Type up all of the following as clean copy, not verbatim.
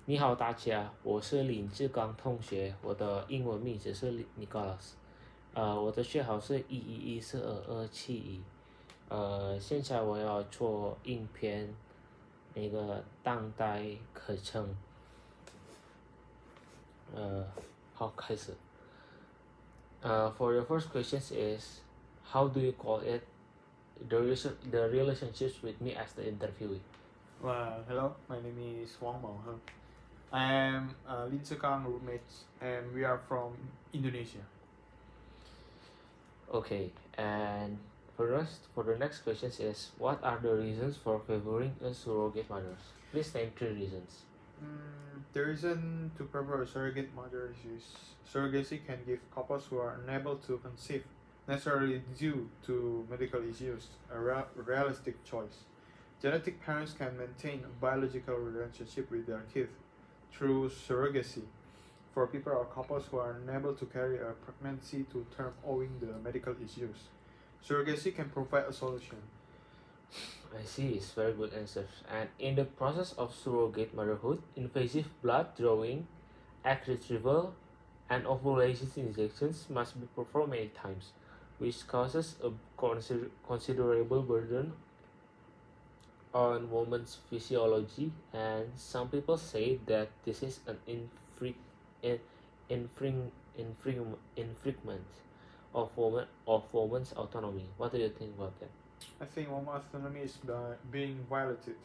你好，大家，我是林志刚同学，我的英文名字是 Nicholas，我的序号是1114227，现在我要做影片那个当代课程，好，开始。For the first question is, how do you call it the relationships with me as the interviewee? Well, hello, my name is Wang Mao. I am Lin Sekang roommates and we are from Indonesia. Okay, and for the next question is, what are the reasons for favoring a surrogate mothers? Please name 3 reasons. The reason to prefer surrogate mothers is surrogacy can give couples who are unable to conceive, necessarily due to medical issues, a realistic choice. Genetic parents can maintain a biological relationship with their kids through surrogacy. For people or couples who are unable to carry a pregnancy to term owing the medical issues, surrogacy can provide a solution. I see, it's very good answers. And in the process of surrogate motherhood, invasive blood drawing, egg retrieval, and ovulation injections must be performed many times, which causes a considerable burden on woman's physiology, and some people say that this is an infringement of woman's autonomy. What do you think about that? I think women's autonomy is being violated.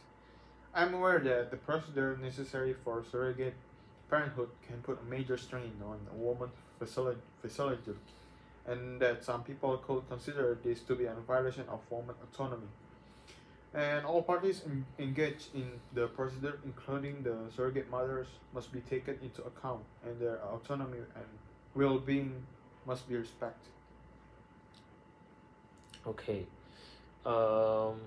I'm aware that the procedure necessary for surrogate parenthood can put a major strain on a woman's physiology, and that some people could consider this to be a violation of woman's autonomy. And all parties engaged in the procedure, including the surrogate mothers, must be taken into account, and their autonomy and well-being must be respected. Okay. Um,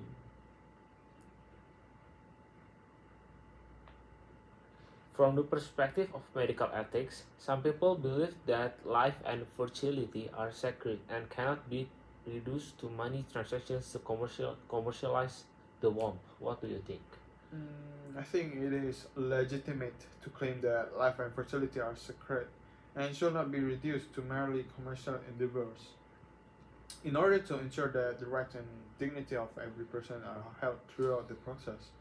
from the perspective of medical ethics, some people believe that life and fertility are sacred and cannot be reduced to money transactions to commercialize the womb. What do you think? I think it is legitimate to claim that life and fertility are sacred and should not be reduced to merely commercial endeavors. In order to ensure that the rights and dignity of every person are held throughout the process,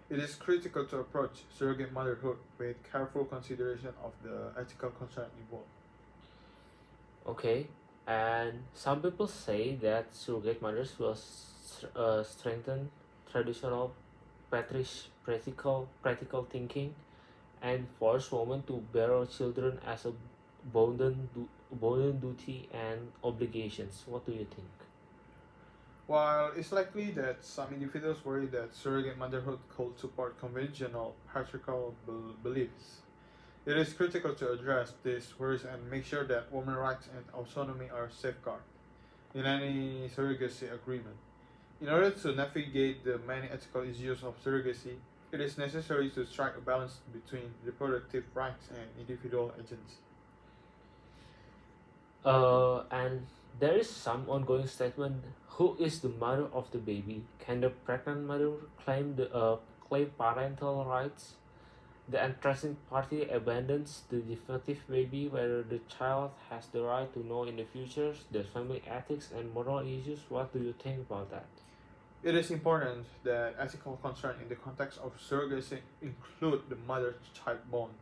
it is critical to approach surrogate motherhood with careful consideration of the ethical concern involved. Okay, and some people say that surrogate mothers will strengthen traditional practical thinking and force women to bear children as a bounden duty and obligations. What do you think? While it's likely that some individuals worry that surrogate motherhood could support conventional patriarchal beliefs, it is critical to address these worries and make sure that women's rights and autonomy are safeguarded in any surrogacy agreement. In order to navigate the many ethical issues of surrogacy, it is necessary to strike a balance between reproductive rights and individual agency. And there is some ongoing statement. Who is the mother of the baby? Can the pregnant mother claim parental rights? The interesting party abandons the defective baby, whether the child has the right to know in the future. There's family ethics and moral issues. What do you think about that? It is important that ethical concerns in the context of surrogacy include the mother-child bond,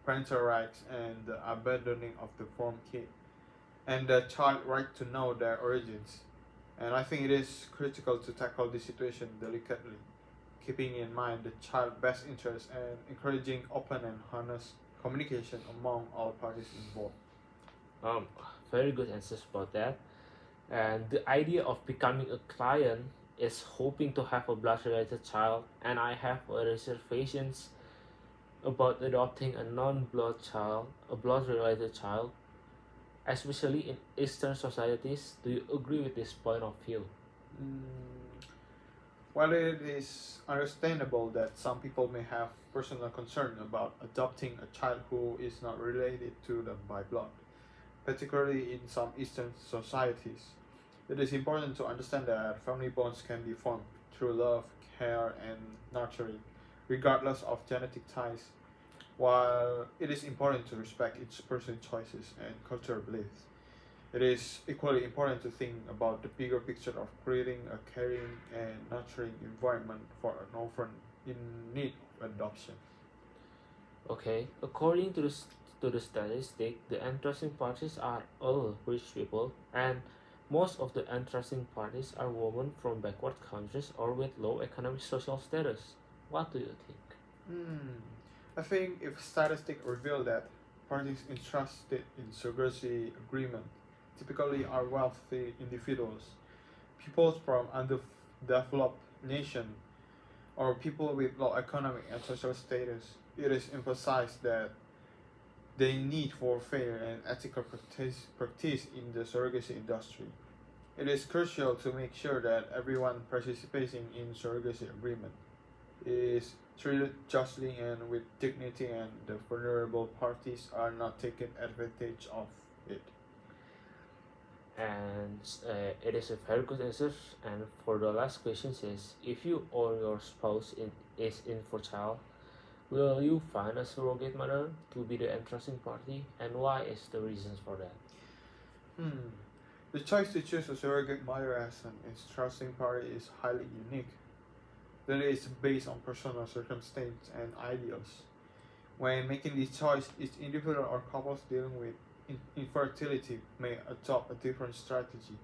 parental rights, and the abandoning of the formed kid, and the child right to know their origins. And I think it is critical to tackle this situation delicately, keeping in mind the child's best interests and encouraging open and honest communication among all parties involved. Um, Very good answers about that. And the idea of becoming a client is hoping to have a blood related child, and I have reservations about adopting a blood related child, especially in Eastern societies. Do you agree with this point of view? Mm, While it is understandable that some people may have personal concern about adopting a child who is not related to them by blood, particularly in some Eastern societies, it is important to understand that family bonds can be formed through love, care, and nurturing, regardless of genetic ties. While it is important to respect each person's choices and cultural beliefs, it is equally important to think about the bigger picture of creating a caring and nurturing environment for an orphan in need of adoption. Okay, according to the statistic, the interesting parties are all rich people, and most of the interesting parties are women from backward countries or with low economic social status. What do you think? Hmm. I think if statistics reveal that parties interested in surrogacy agreement typically are wealthy individuals, people from underdeveloped nations, or people with low economic and social status, it is emphasized that the need for fair and ethical practice in the surrogacy industry. It is crucial to make sure that everyone participating in surrogacy agreement is treated justly and with dignity, and the vulnerable parties are not taken advantage of it. And it is a very good answer. And for the last question is, if you or your spouse is infertile, will you find a surrogate mother to be the interesting party, and why is the reasons for that? Hmm. The choice to choose a surrogate mother as an interesting party is highly unique. That is based on personal circumstance and ideals. When making this choice, each individual or couples dealing with infertility may adopt a different strategy,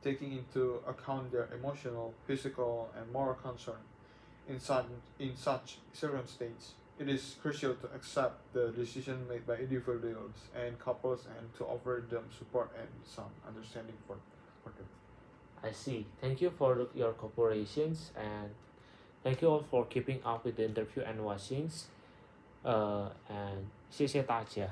taking into account their emotional, physical, and moral concern. In such circumstances, it is crucial to accept the decision made by individuals and couples and to offer them support and some understanding for them. I see. Thank you for your cooperations, and thank you all for keeping up with the interview and watchings. And 谢谢大家。